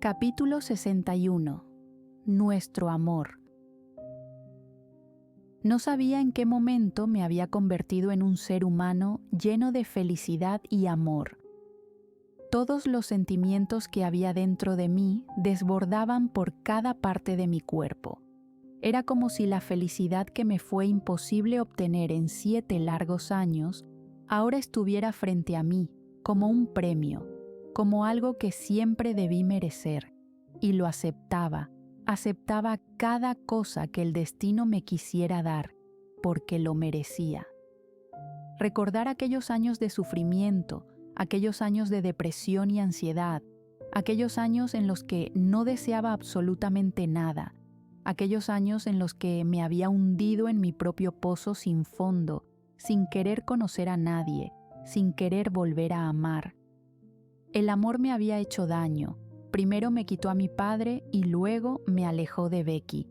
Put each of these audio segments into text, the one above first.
Capítulo 61. Nuestro amor. No sabía en qué momento me había convertido en un ser humano lleno de felicidad y amor. Todos los sentimientos que había dentro de mí desbordaban por cada parte de mi cuerpo. Era como si la felicidad que me fue imposible obtener en 7 largos años, ahora estuviera frente a mí, como un premio, como algo que siempre debí merecer, y lo aceptaba cada cosa que el destino me quisiera dar, porque lo merecía. Recordar aquellos años de sufrimiento, aquellos años de depresión y ansiedad, aquellos años en los que no deseaba absolutamente nada, aquellos años en los que me había hundido en mi propio pozo sin fondo, sin querer conocer a nadie, sin querer volver a amar. El amor me había hecho daño. Primero me quitó a mi padre y luego me alejó de Becky.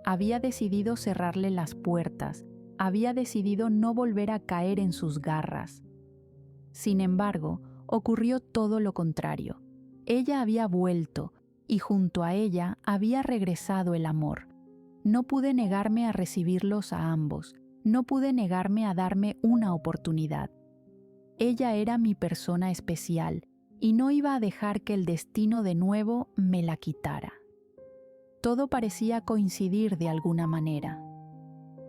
Había decidido cerrarle las puertas, había decidido no volver a caer en sus garras. Sin embargo, ocurrió todo lo contrario. Ella había vuelto y junto a ella había regresado el amor. No pude negarme a recibirlos a ambos, no pude negarme a darme una oportunidad. Ella era mi persona especial y no iba a dejar que el destino de nuevo me la quitara. Todo parecía coincidir de alguna manera.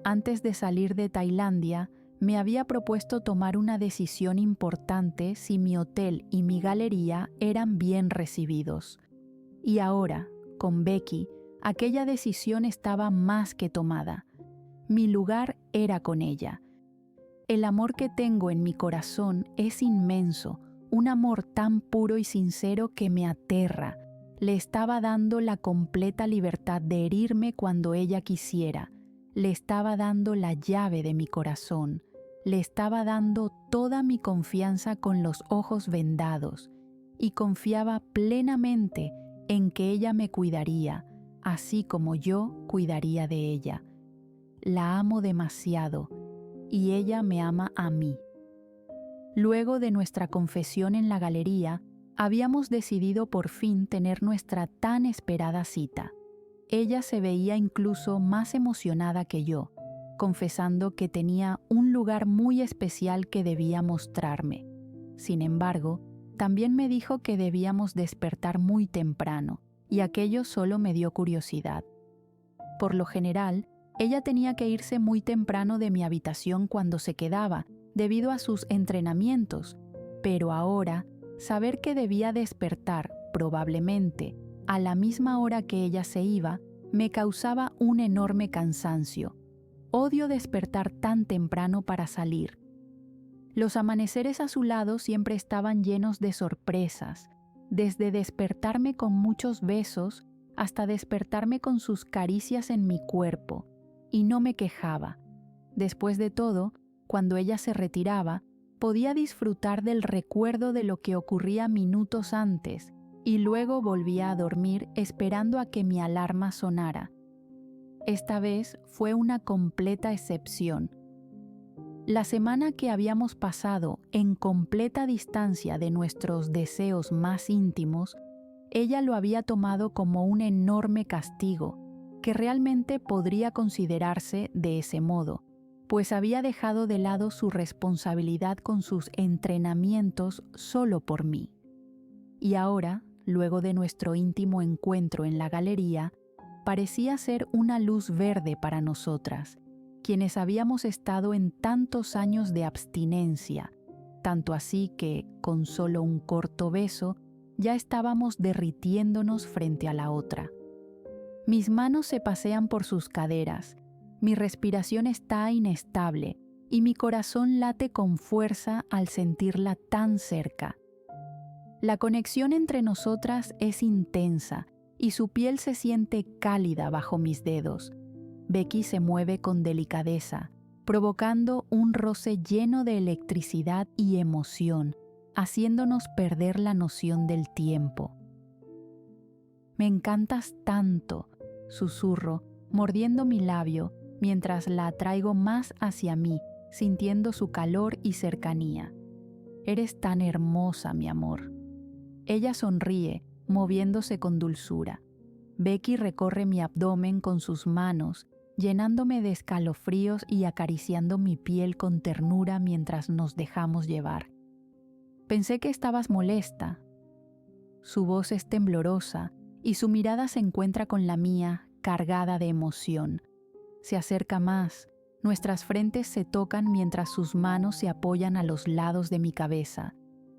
Antes de salir de Tailandia, me había propuesto tomar una decisión importante si mi hotel y mi galería eran bien recibidos. Y ahora, con Becky, aquella decisión estaba más que tomada. Mi lugar era con ella. El amor que tengo en mi corazón es inmenso, un amor tan puro y sincero que me aterra. Le estaba dando la completa libertad de herirme cuando ella quisiera. Le estaba dando la llave de mi corazón. Le estaba dando toda mi confianza con los ojos vendados y confiaba plenamente en que ella me cuidaría, así como yo cuidaría de ella. La amo demasiado y ella me ama a mí. Luego de nuestra confesión en la galería, habíamos decidido por fin tener nuestra tan esperada cita. Ella se veía incluso más emocionada que yo, confesando que tenía un lugar muy especial que debía mostrarme. Sin embargo, también me dijo que debíamos despertar muy temprano, y aquello solo me dio curiosidad. Por lo general, ella tenía que irse muy temprano de mi habitación cuando se quedaba, debido a sus entrenamientos, pero ahora, saber que debía despertar, probablemente, a la misma hora que ella se iba, me causaba un enorme cansancio. Odio despertar tan temprano para salir. Los amaneceres a su lado siempre estaban llenos de sorpresas, desde despertarme con muchos besos hasta despertarme con sus caricias en mi cuerpo, y no me quejaba. Después de todo, cuando ella se retiraba, podía disfrutar del recuerdo de lo que ocurría minutos antes y luego volvía a dormir esperando a que mi alarma sonara. Esta vez fue una completa excepción. La semana que habíamos pasado en completa distancia de nuestros deseos más íntimos, ella lo había tomado como un enorme castigo, que realmente podría considerarse de ese modo, pues había dejado de lado su responsabilidad con sus entrenamientos solo por mí. Y ahora, luego de nuestro íntimo encuentro en la galería, parecía ser una luz verde para nosotras, quienes habíamos estado en tantos años de abstinencia, tanto así que, con solo un corto beso, ya estábamos derritiéndonos frente a la otra. Mis manos se pasean por sus caderas, mi respiración está inestable y mi corazón late con fuerza al sentirla tan cerca. La conexión entre nosotras es intensa y su piel se siente cálida bajo mis dedos. Becky se mueve con delicadeza, provocando un roce lleno de electricidad y emoción, haciéndonos perder la noción del tiempo. «Me encantas tanto», susurro, mordiendo mi labio, mientras la atraigo más hacia mí, sintiendo su calor y cercanía. «Eres tan hermosa, mi amor». Ella sonríe, moviéndose con dulzura. Becky recorre mi abdomen con sus manos, llenándome de escalofríos y acariciando mi piel con ternura mientras nos dejamos llevar. Pensé que estabas molesta. Su voz es temblorosa y su mirada se encuentra con la mía, cargada de emoción. Se acerca más, nuestras frentes se tocan mientras sus manos se apoyan a los lados de mi cabeza,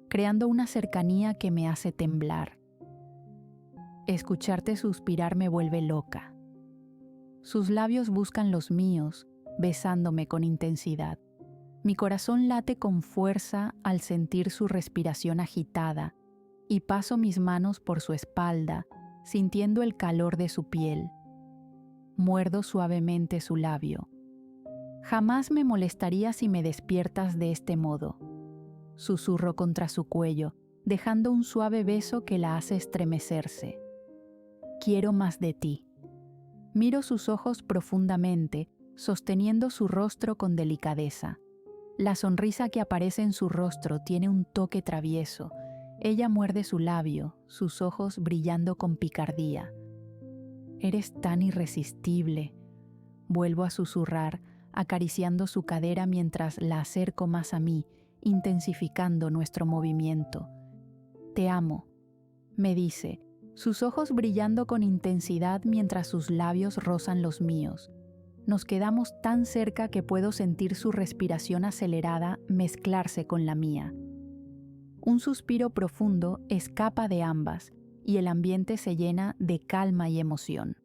creando una cercanía que me hace temblar. Escucharte suspirar me vuelve loca. Sus labios buscan los míos, besándome con intensidad. Mi corazón late con fuerza al sentir su respiración agitada y paso mis manos por su espalda, sintiendo el calor de su piel. Muerdo suavemente su labio. Jamás me molestaría si me despiertas de este modo. Susurro contra su cuello, dejando un suave beso que la hace estremecerse. Quiero más de ti. Miro sus ojos profundamente, sosteniendo su rostro con delicadeza. La sonrisa que aparece en su rostro tiene un toque travieso. Ella muerde su labio, sus ojos brillando con picardía. Eres tan irresistible. Vuelvo a susurrar, acariciando su cadera mientras la acerco más a mí, intensificando nuestro movimiento. Te amo, me dice, sus ojos brillando con intensidad mientras sus labios rozan los míos. Nos quedamos tan cerca que puedo sentir su respiración acelerada mezclarse con la mía. Un suspiro profundo escapa de ambas y el ambiente se llena de calma y emoción.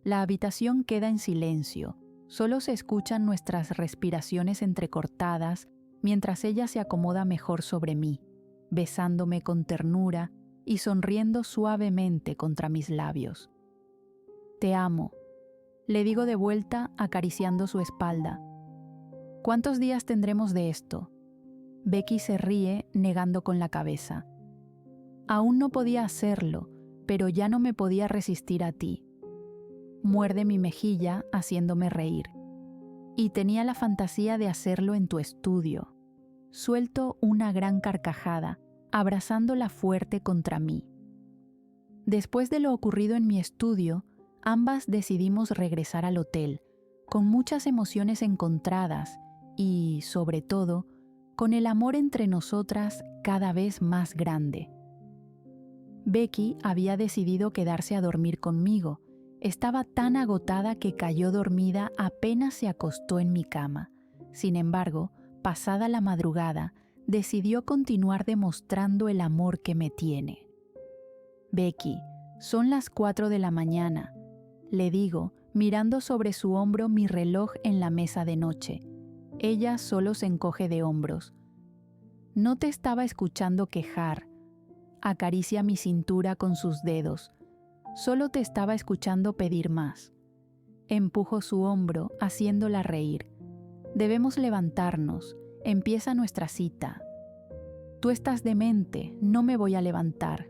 La habitación queda en silencio, solo se escuchan nuestras respiraciones entrecortadas mientras ella se acomoda mejor sobre mí, besándome con ternura y sonriendo suavemente contra mis labios. Te amo, le digo de vuelta acariciando su espalda. ¿Cuántos días tendremos de esto? Becky se ríe negando con la cabeza. Aún no podía hacerlo, pero ya no me podía resistir a ti. Muerde mi mejilla haciéndome reír. Y tenía la fantasía de hacerlo en tu estudio. Suelto una gran carcajada, abrazándola fuerte contra mí. Después de lo ocurrido en mi estudio, ambas decidimos regresar al hotel, con muchas emociones encontradas y, sobre todo, con el amor entre nosotras cada vez más grande. Becky había decidido quedarse a dormir conmigo. Estaba tan agotada que cayó dormida apenas se acostó en mi cama. Sin embargo, pasada la madrugada, decidió continuar demostrando el amor que me tiene. Becky, son las 4 de la mañana, le digo, mirando sobre su hombro mi reloj en la mesa de noche. Ella solo se encoge de hombros. No te estaba escuchando quejar. Acaricia mi cintura con sus dedos. Solo te estaba escuchando pedir más. Empujo su hombro, haciéndola reír. Debemos levantarnos. Empieza nuestra cita. Tú estás demente, no me voy a levantar.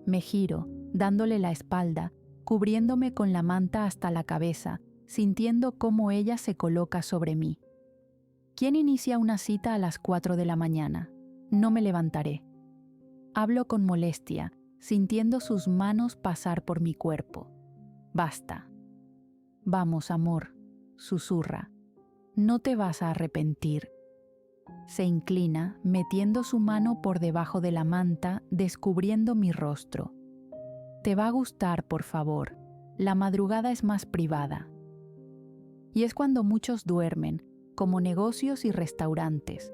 Me giro, dándole la espalda, cubriéndome con la manta hasta la cabeza, sintiendo cómo ella se coloca sobre mí. ¿Quién inicia una cita a las 4 de la mañana? No me levantaré. Hablo con molestia, sintiendo sus manos pasar por mi cuerpo. Basta. Vamos, amor, susurra. No te vas a arrepentir. Se inclina, metiendo su mano por debajo de la manta, descubriendo mi rostro. Te va a gustar, por favor. La madrugada es más privada. Y es cuando muchos duermen, como negocios y restaurantes.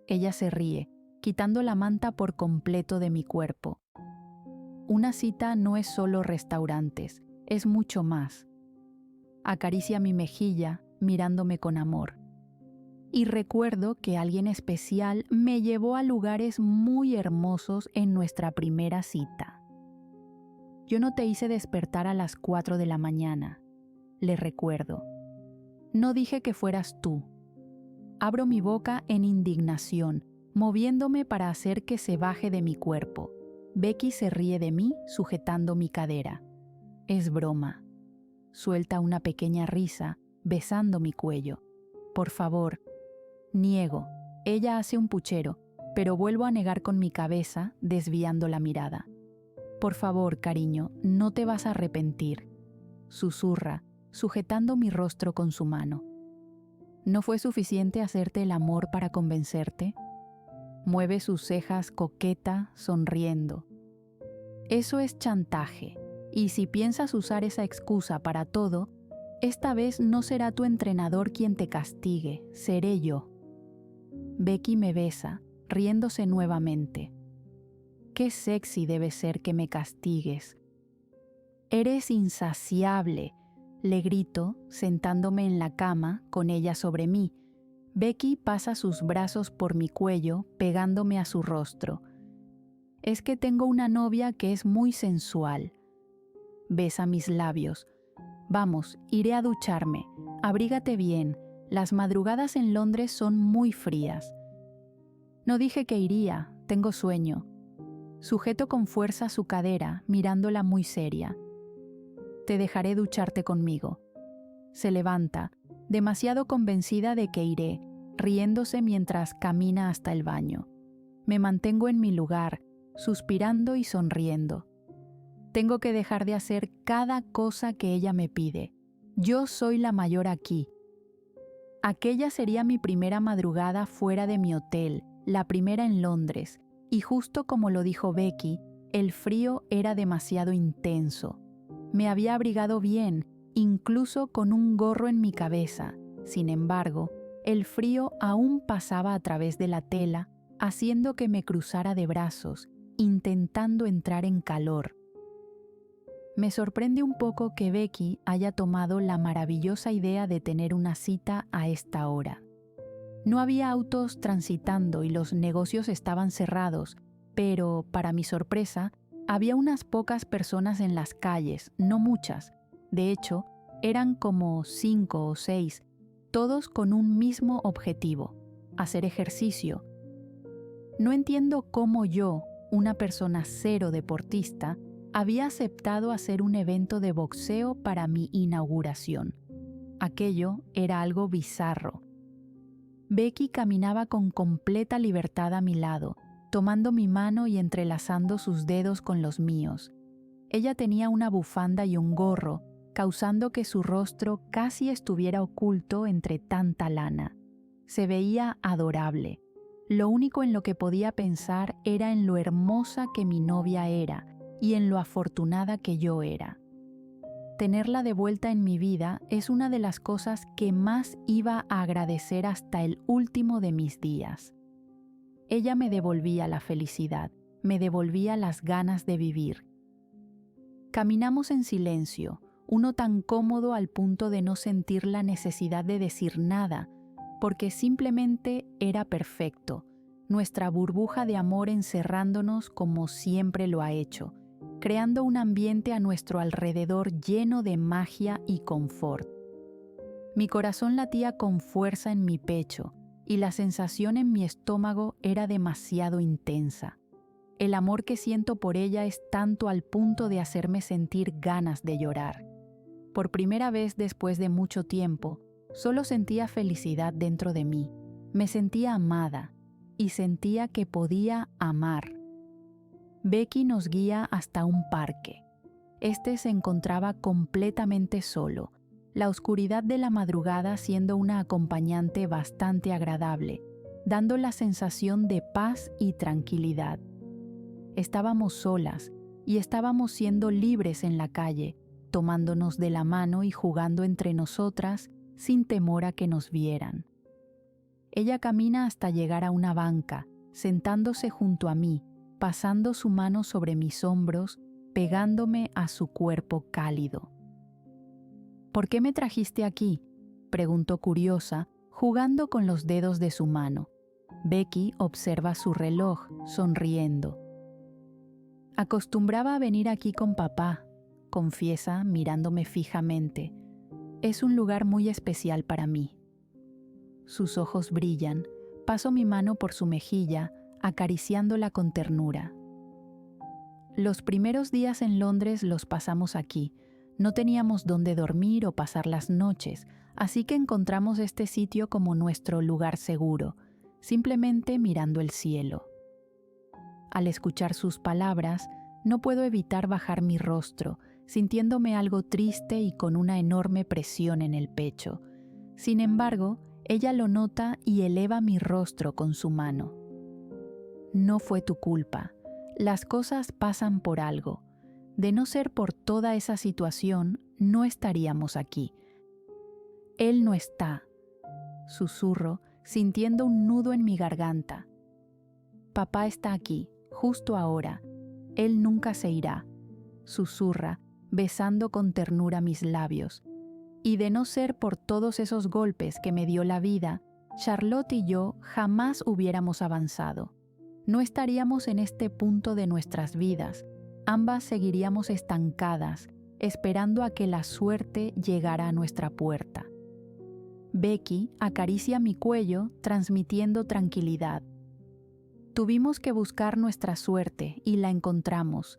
Ella se ríe, quitando la manta por completo de mi cuerpo. Una cita no es solo restaurantes, es mucho más. Acaricia mi mejilla, mirándome con amor. Y recuerdo que alguien especial me llevó a lugares muy hermosos en nuestra primera cita. Yo no te hice despertar a las 4 de la mañana, le recuerdo. No dije que fueras tú. Abro mi boca en indignación, moviéndome para hacer que se baje de mi cuerpo. Becky se ríe de mí, sujetando mi cadera. Es broma. Suelta una pequeña risa, besando mi cuello. Por favor. Niego. Ella hace un puchero, pero vuelvo a negar con mi cabeza, desviando la mirada. Por favor, cariño, no te vas a arrepentir, susurra, sujetando mi rostro con su mano. ¿No fue suficiente hacerte el amor para convencerte? Mueve sus cejas coqueta, sonriendo. Eso es chantaje, y si piensas usar esa excusa para todo, esta vez no será tu entrenador quien te castigue, seré yo. Becky me besa, riéndose nuevamente. Qué sexy debe ser que me castigues. Eres insaciable, le grito, sentándome en la cama con ella sobre mí. Becky pasa sus brazos por mi cuello, pegándome a su rostro. Es que tengo una novia que es muy sensual. Besa mis labios. Vamos, iré a ducharme. Abrígate bien. Las madrugadas en Londres son muy frías. No dije que iría, tengo sueño. Sujeto con fuerza su cadera, mirándola muy seria. Te dejaré ducharte conmigo. Se levanta, demasiado convencida de que iré, riéndose mientras camina hasta el baño. Me mantengo en mi lugar, suspirando y sonriendo. Tengo que dejar de hacer cada cosa que ella me pide. Yo soy la mayor aquí. Aquella sería mi primera madrugada fuera de mi hotel, la primera en Londres, y justo como lo dijo Becky, el frío era demasiado intenso. Me había abrigado bien, incluso con un gorro en mi cabeza. Sin embargo, el frío aún pasaba a través de la tela, haciendo que me cruzara de brazos, intentando entrar en calor. Me sorprende un poco que Becky haya tomado la maravillosa idea de tener una cita a esta hora. No había autos transitando y los negocios estaban cerrados, pero, para mi sorpresa, había unas pocas personas en las calles, no muchas. De hecho, eran como 5 o 6, todos con un mismo objetivo: hacer ejercicio. No entiendo cómo yo, una persona cero deportista, había aceptado hacer un evento de boxeo para mi inauguración. Aquello era algo bizarro. Becky caminaba con completa libertad a mi lado, tomando mi mano y entrelazando sus dedos con los míos. Ella tenía una bufanda y un gorro, causando que su rostro casi estuviera oculto entre tanta lana. Se veía adorable. Lo único en lo que podía pensar era en lo hermosa que mi novia era y en lo afortunada que yo era. Tenerla de vuelta en mi vida es una de las cosas que más iba a agradecer hasta el último de mis días. Ella me devolvía la felicidad, me devolvía las ganas de vivir. Caminamos en silencio, uno tan cómodo al punto de no sentir la necesidad de decir nada, porque simplemente era perfecto, nuestra burbuja de amor encerrándonos como siempre lo ha hecho, creando un ambiente a nuestro alrededor lleno de magia y confort. Mi corazón latía con fuerza en mi pecho y la sensación en mi estómago era demasiado intensa. El amor que siento por ella es tanto al punto de hacerme sentir ganas de llorar. Por primera vez después de mucho tiempo, solo sentía felicidad dentro de mí. Me sentía amada y sentía que podía amar. Becky nos guía hasta un parque. Este se encontraba completamente solo, la oscuridad de la madrugada siendo una acompañante bastante agradable, dando la sensación de paz y tranquilidad. Estábamos solas y estábamos siendo libres en la calle, tomándonos de la mano y jugando entre nosotras sin temor a que nos vieran. Ella camina hasta llegar a una banca, sentándose junto a mí, pasando su mano sobre mis hombros, pegándome a su cuerpo cálido. ¿Por qué me trajiste aquí?, preguntó curiosa, jugando con los dedos de su mano. Becky observa su reloj, sonriendo. Acostumbraba a venir aquí con papá, confiesa mirándome fijamente. Es un lugar muy especial para mí. Sus ojos brillan, paso mi mano por su mejilla, acariciándola con ternura. Los primeros días en Londres los pasamos aquí. No teníamos dónde dormir o pasar las noches, así que encontramos este sitio como nuestro lugar seguro, simplemente mirando el cielo. Al escuchar sus palabras, No puedo evitar bajar mi rostro, sintiéndome algo triste y con una enorme presión en el pecho. Sin embargo, ella lo nota y eleva mi rostro con su mano. No fue tu culpa. Las cosas pasan por algo. De no ser por toda esa situación, no estaríamos aquí. Él no está, susurro, sintiendo un nudo en mi garganta. Papá está aquí, justo ahora. Él nunca se irá, susurra, besando con ternura mis labios. Y de no ser por todos esos golpes que me dio la vida, Charlotte y yo jamás hubiéramos avanzado. No estaríamos en este punto de nuestras vidas. Ambas seguiríamos estancadas, esperando a que la suerte llegara a nuestra puerta. Becky acaricia mi cuello, transmitiendo tranquilidad. Tuvimos que buscar nuestra suerte y la encontramos.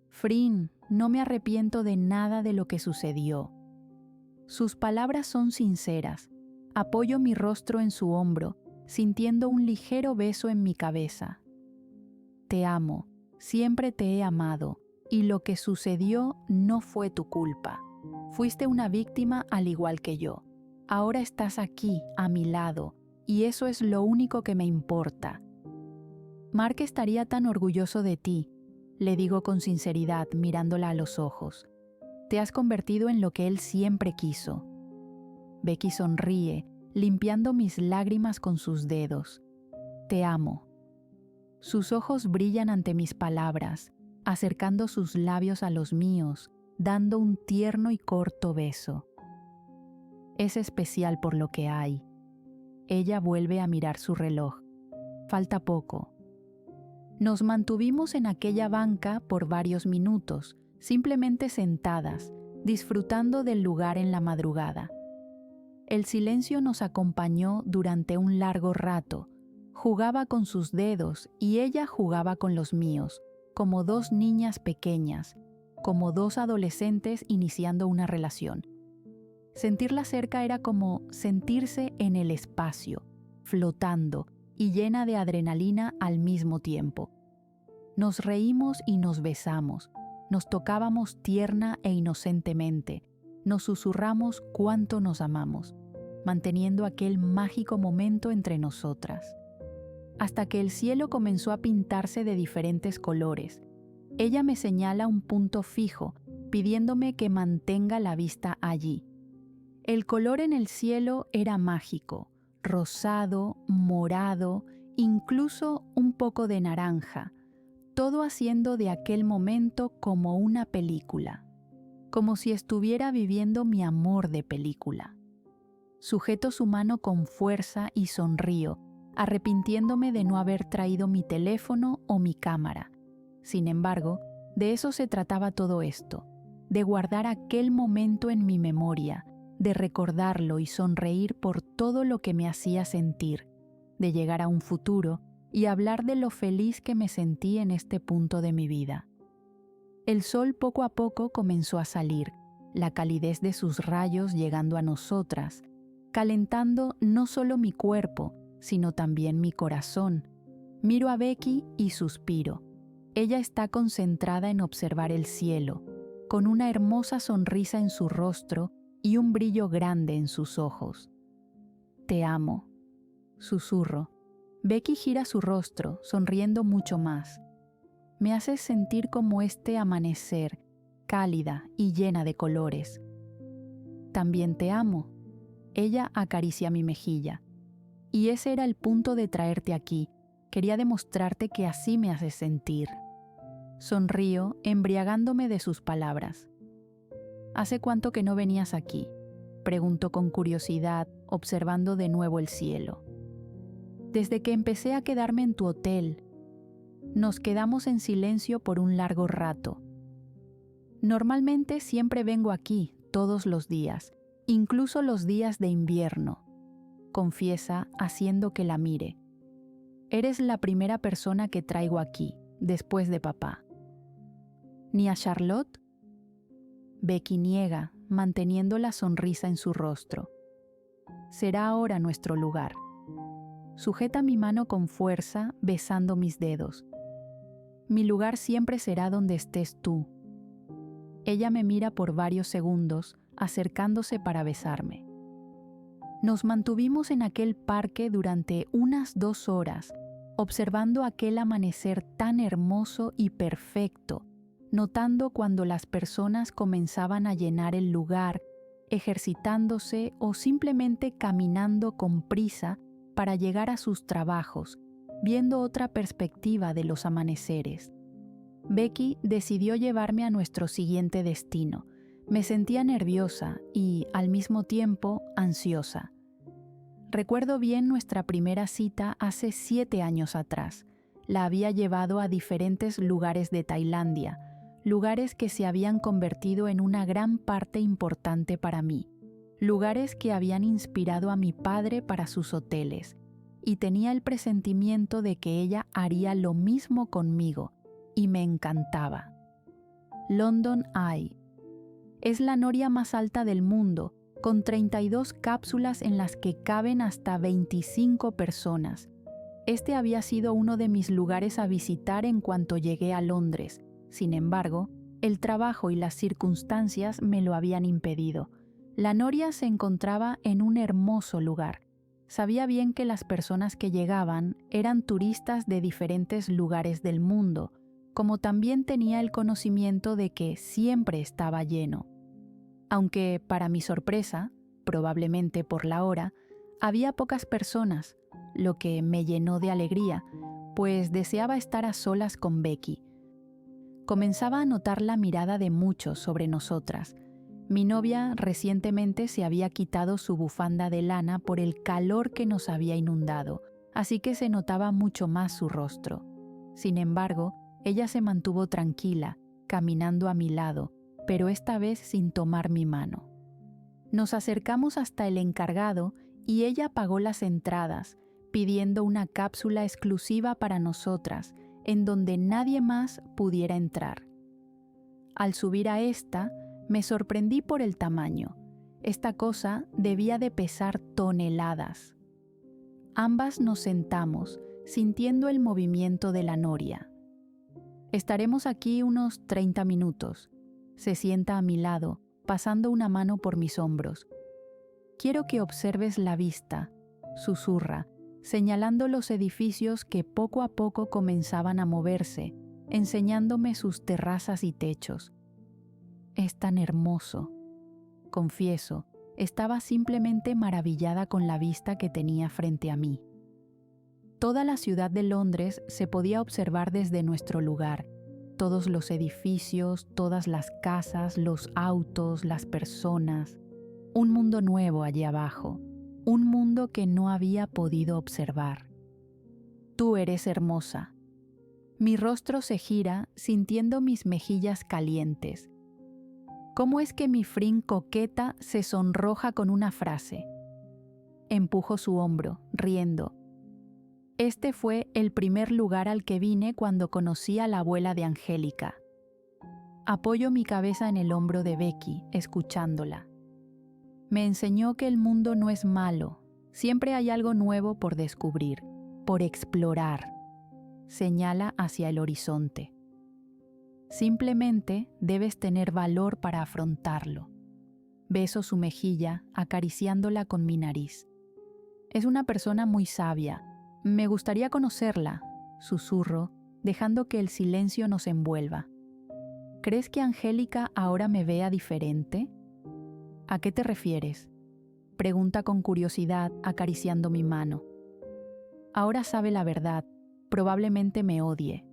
Frin, no me arrepiento de nada de lo que sucedió. Sus palabras son sinceras. Apoyo mi rostro en su hombro, sintiendo un ligero beso en mi cabeza. Te amo, siempre te he amado, y lo que sucedió no fue tu culpa. Fuiste una víctima al igual que yo. Ahora estás aquí, a mi lado, y eso es lo único que me importa. Mark estaría tan orgulloso de ti, le digo con sinceridad mirándola a los ojos. Te has convertido en lo que él siempre quiso. Becky sonríe, limpiando mis lágrimas con sus dedos. Te amo. Sus ojos brillan ante mis palabras, acercando sus labios a los míos, dando un tierno y corto beso. Es especial por lo que hay. Ella vuelve a mirar su reloj. Falta poco. Nos mantuvimos en aquella banca por varios minutos, simplemente sentadas, disfrutando del lugar en la madrugada. El silencio nos acompañó durante un largo rato. Jugaba con sus dedos y ella jugaba con los míos, como dos niñas pequeñas, como dos adolescentes iniciando una relación. Sentirla cerca era como sentirse en el espacio, flotando y llena de adrenalina al mismo tiempo. Nos reímos y nos besamos, nos tocábamos tierna e inocentemente, nos susurramos cuánto nos amamos, manteniendo aquel mágico momento entre nosotras. Hasta que el cielo comenzó a pintarse de diferentes colores. Ella me señala un punto fijo, pidiéndome que mantenga la vista allí. El color en el cielo era mágico, rosado, morado, incluso un poco de naranja, todo haciendo de aquel momento como una película, como si estuviera viviendo mi amor de película. Sujeto su mano con fuerza y sonrío, arrepintiéndome de no haber traído mi teléfono o mi cámara. Sin embargo, de eso se trataba todo esto, de guardar aquel momento en mi memoria, de recordarlo y sonreír por todo lo que me hacía sentir, de llegar a un futuro y hablar de lo feliz que me sentí en este punto de mi vida. El sol poco a poco comenzó a salir, la calidez de sus rayos llegando a nosotras, calentando no solo mi cuerpo, sino también mi corazón. Miro a Becky y suspiro. Ella está concentrada en observar el cielo, con una hermosa sonrisa en su rostro y un brillo grande en sus ojos. Te amo, susurro. Becky gira su rostro, sonriendo mucho más. Me haces sentir como este amanecer, cálida y llena de colores. También te amo. Ella acaricia mi mejilla. Y ese era el punto de traerte aquí. Quería demostrarte que así me haces sentir. Sonrío, embriagándome de sus palabras. ¿Hace cuánto que no venías aquí?, preguntó con curiosidad, observando de nuevo el cielo. Desde que empecé a quedarme en tu hotel. Nos quedamos en silencio por un largo rato. Normalmente siempre vengo aquí, todos los días, incluso los días de invierno, confiesa haciendo que la mire. Eres la primera persona que traigo aquí, después de papá. ¿Ni a Charlotte? Becky niega, manteniendo la sonrisa en su rostro. Será ahora nuestro lugar. Sujeta mi mano con fuerza, besando mis dedos. Mi lugar siempre será donde estés tú. Ella me mira por varios segundos, acercándose para besarme. Nos mantuvimos en aquel parque durante unas 2 horas, observando aquel amanecer tan hermoso y perfecto, notando cuando las personas comenzaban a llenar el lugar, ejercitándose o simplemente caminando con prisa para llegar a sus trabajos, viendo otra perspectiva de los amaneceres. Becky decidió llevarme a nuestro siguiente destino. Me sentía nerviosa y, al mismo tiempo, ansiosa. Recuerdo bien nuestra primera cita hace 7 años atrás. La había llevado a diferentes lugares de Tailandia, lugares que se habían convertido en una gran parte importante para mí, lugares que habían inspirado a mi padre para sus hoteles, y tenía el presentimiento de que ella haría lo mismo conmigo, y me encantaba. London Eye. Es la noria más alta del mundo, con 32 cápsulas en las que caben hasta 25 personas. Este había sido uno de mis lugares a visitar en cuanto llegué a Londres. Sin embargo, el trabajo y las circunstancias me lo habían impedido. La noria se encontraba en un hermoso lugar. Sabía bien que las personas que llegaban eran turistas de diferentes lugares del mundo, como también tenía el conocimiento de que siempre estaba lleno. Aunque, para mi sorpresa, probablemente por la hora, había pocas personas, lo que me llenó de alegría, pues deseaba estar a solas con Becky. Comenzaba a notar la mirada de muchos sobre nosotras. Mi novia recientemente se había quitado su bufanda de lana por el calor que nos había inundado, así que se notaba mucho más su rostro. Sin embargo, ella se mantuvo tranquila, caminando a mi lado, pero esta vez sin tomar mi mano. Nos acercamos hasta el encargado y ella pagó las entradas, pidiendo una cápsula exclusiva para nosotras, en donde nadie más pudiera entrar. Al subir a esta, me sorprendí por el tamaño. Esta cosa debía de pesar toneladas. Ambas nos sentamos, sintiendo el movimiento de la noria. Estaremos aquí unos 30 minutos. Se sienta a mi lado, pasando una mano por mis hombros. Quiero que observes la vista, susurra, señalando los edificios que poco a poco comenzaban a moverse, enseñándome sus terrazas y techos. Es tan hermoso. Confieso, estaba simplemente maravillada con la vista que tenía frente a mí. Toda la ciudad de Londres se podía observar desde nuestro lugar. Todos los edificios, todas las casas, los autos, las personas. Un mundo nuevo allí abajo. Un mundo que no había podido observar. Tú eres hermosa. Mi rostro se gira, sintiendo mis mejillas calientes. ¿Cómo es que mi Fring coqueta se sonroja con una frase? Empujo su hombro, riendo. Este fue el primer lugar al que vine cuando conocí a la abuela de Angélica. Apoyo mi cabeza en el hombro de Becky, escuchándola. Me enseñó que el mundo no es malo, siempre hay algo nuevo por descubrir, por explorar. Señala hacia el horizonte. Simplemente debes tener valor para afrontarlo. Beso su mejilla, acariciándola con mi nariz. Es una persona muy sabia. Me gustaría conocerla, susurro, dejando que el silencio nos envuelva. ¿Crees que Angélica ahora me vea diferente? ¿A qué te refieres? Pregunta con curiosidad, acariciando mi mano. Ahora sabe la verdad, probablemente me odie.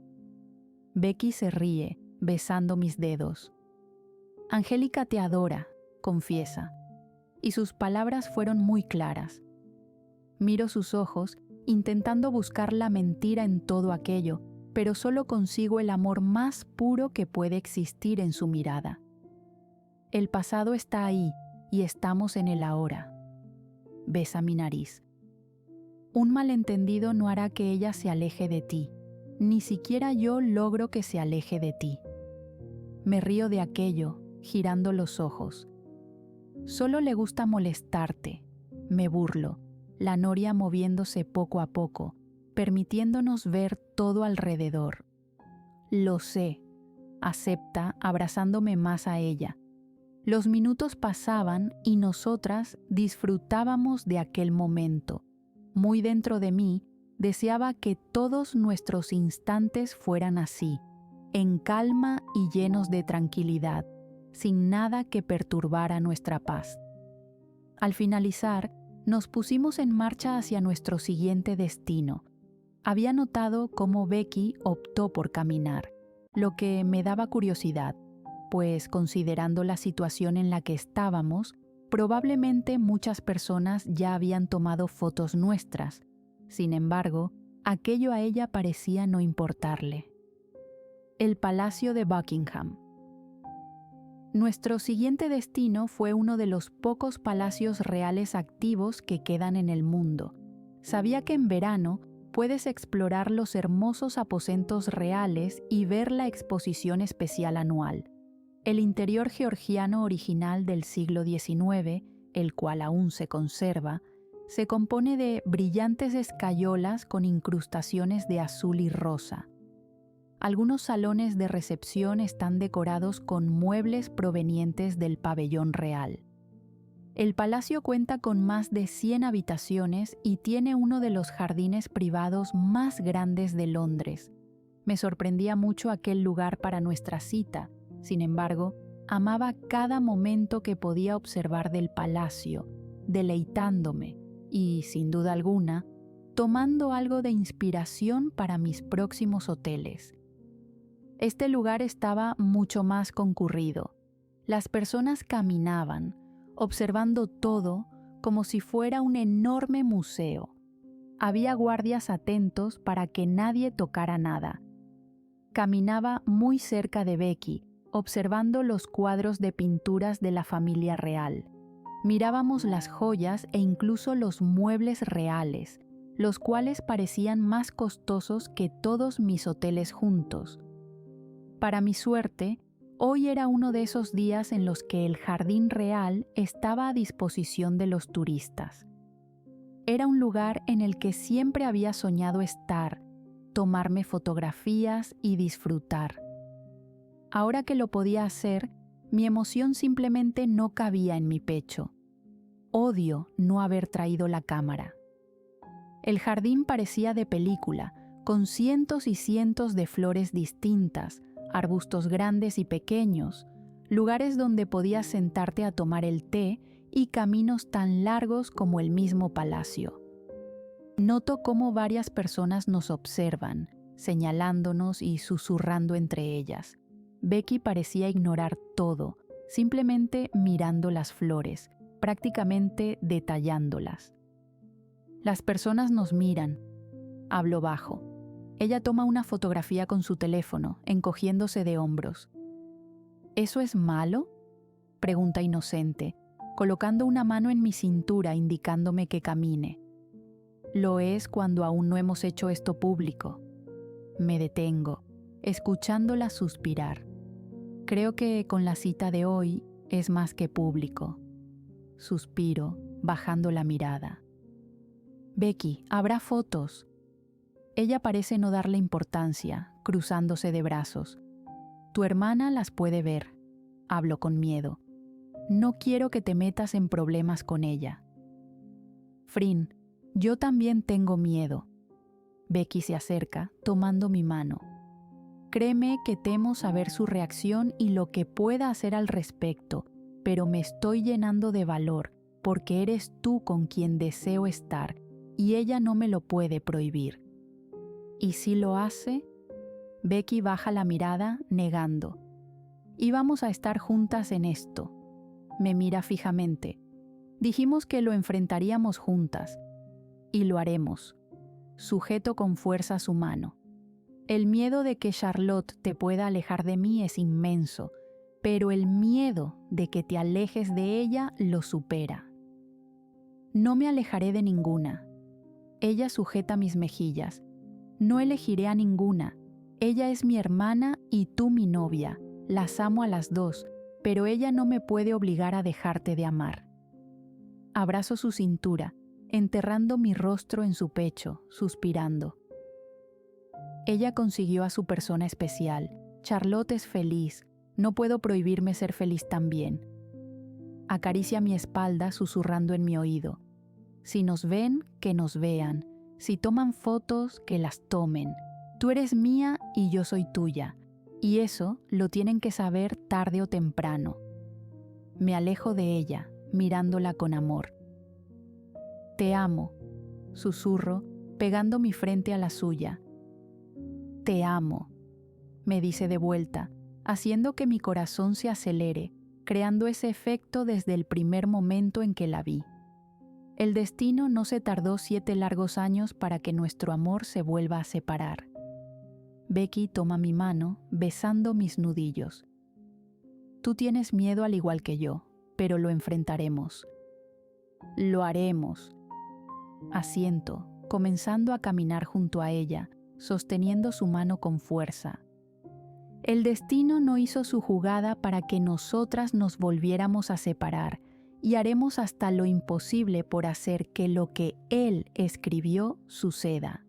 Becky se ríe, besando mis dedos. Angélica te adora, confiesa, y sus palabras fueron muy claras. Miro sus ojos, intentando buscar la mentira en todo aquello, pero solo consigo el amor más puro que puede existir en su mirada. El pasado está ahí y estamos en el ahora. Besa mi nariz. Un malentendido no hará que ella se aleje de ti. Ni siquiera yo logro que se aleje de ti. Me río de aquello, girando los ojos. Solo le gusta molestarte. Me burlo. La noria moviéndose poco a poco, permitiéndonos ver todo alrededor. Lo sé, acepta, abrazándome más a ella. Los minutos pasaban y nosotras disfrutábamos de aquel momento. Muy dentro de mí, deseaba que todos nuestros instantes fueran así, en calma y llenos de tranquilidad, sin nada que perturbara nuestra paz. Al finalizar, nos pusimos en marcha hacia nuestro siguiente destino. Había notado cómo Becky optó por caminar, lo que me daba curiosidad, pues considerando la situación en la que estábamos, probablemente muchas personas ya habían tomado fotos nuestras. Sin embargo, aquello a ella parecía no importarle. El Palacio de Buckingham. Nuestro siguiente destino fue uno de los pocos palacios reales activos que quedan en el mundo. Sabía que en verano puedes explorar los hermosos aposentos reales y ver la exposición especial anual. El interior georgiano original del siglo XIX, el cual aún se conserva, se compone de brillantes escayolas con incrustaciones de azul y rosa. Algunos salones de recepción están decorados con muebles provenientes del pabellón real. El palacio cuenta con más de 100 habitaciones y tiene uno de los jardines privados más grandes de Londres. Me sorprendía mucho aquel lugar para nuestra cita. Sin embargo, amaba cada momento que podía observar del palacio, deleitándome y, sin duda alguna, tomando algo de inspiración para mis próximos hoteles. Este lugar estaba mucho más concurrido. Las personas caminaban, observando todo como si fuera un enorme museo. Había guardias atentos para que nadie tocara nada. Caminaba muy cerca de Becky, observando los cuadros de pinturas de la familia real. Mirábamos las joyas e incluso los muebles reales, los cuales parecían más costosos que todos mis hoteles juntos. Para mi suerte, hoy era uno de esos días en los que el jardín real estaba a disposición de los turistas. Era un lugar en el que siempre había soñado estar, tomarme fotografías y disfrutar. Ahora que lo podía hacer, mi emoción simplemente no cabía en mi pecho. Odio no haber traído la cámara. El jardín parecía de película, con cientos y cientos de flores distintas, arbustos grandes y pequeños, lugares donde podías sentarte a tomar el té y caminos tan largos como el mismo palacio. Noto cómo varias personas nos observan, señalándonos y susurrando entre ellas. Becky parecía ignorar todo, simplemente mirando las flores, prácticamente detallándolas. Las personas nos miran. Hablo bajo. Ella toma una fotografía con su teléfono, encogiéndose de hombros. ¿Eso es malo?, pregunta inocente, colocando una mano en mi cintura indicándome que camine. Lo es cuando aún no hemos hecho esto público. Me detengo, escuchándola suspirar. Creo que con la cita de hoy es más que público. Suspiro, bajando la mirada. Becky, habrá fotos. Ella parece no darle importancia, cruzándose de brazos. Tu hermana las puede ver. Hablo con miedo. No quiero que te metas en problemas con ella. Frin, yo también tengo miedo. Becky se acerca, tomando mi mano. Créeme que temo saber su reacción y lo que pueda hacer al respecto, pero me estoy llenando de valor porque eres tú con quien deseo estar y ella no me lo puede prohibir. ¿Y si lo hace? Becky baja la mirada, negando. Íbamos a estar juntas en esto. Me mira fijamente. Dijimos que lo enfrentaríamos juntas. Y lo haremos. Sujeto con fuerza su mano. El miedo de que Charlotte te pueda alejar de mí es inmenso, pero el miedo de que te alejes de ella lo supera. No me alejaré de ninguna. Ella sujeta mis mejillas. No elegiré a ninguna. Ella es mi hermana y tú mi novia. Las amo a las dos, pero ella no me puede obligar a dejarte de amar. Abrazo su cintura, enterrando mi rostro en su pecho, suspirando. Ella consiguió a su persona especial. Charlotte es feliz. No puedo prohibirme ser feliz también. Acaricia mi espalda susurrando en mi oído. Si nos ven, que nos vean. Si toman fotos, que las tomen. Tú eres mía y yo soy tuya. Y eso lo tienen que saber tarde o temprano. Me alejo de ella, mirándola con amor. Te amo, susurro, pegando mi frente a la suya. Te amo, me dice de vuelta, haciendo que mi corazón se acelere, creando ese efecto desde el primer momento en que la vi. El destino no se tardó 7 largos años para que nuestro amor se vuelva a separar. Becky toma mi mano, besando mis nudillos. Tú tienes miedo al igual que yo, pero lo enfrentaremos. Lo haremos. Asiento, comenzando a caminar junto a ella, sosteniendo su mano con fuerza. El destino no hizo su jugada para que nosotras nos volviéramos a separar, y haremos hasta lo imposible por hacer que lo que él escribió suceda.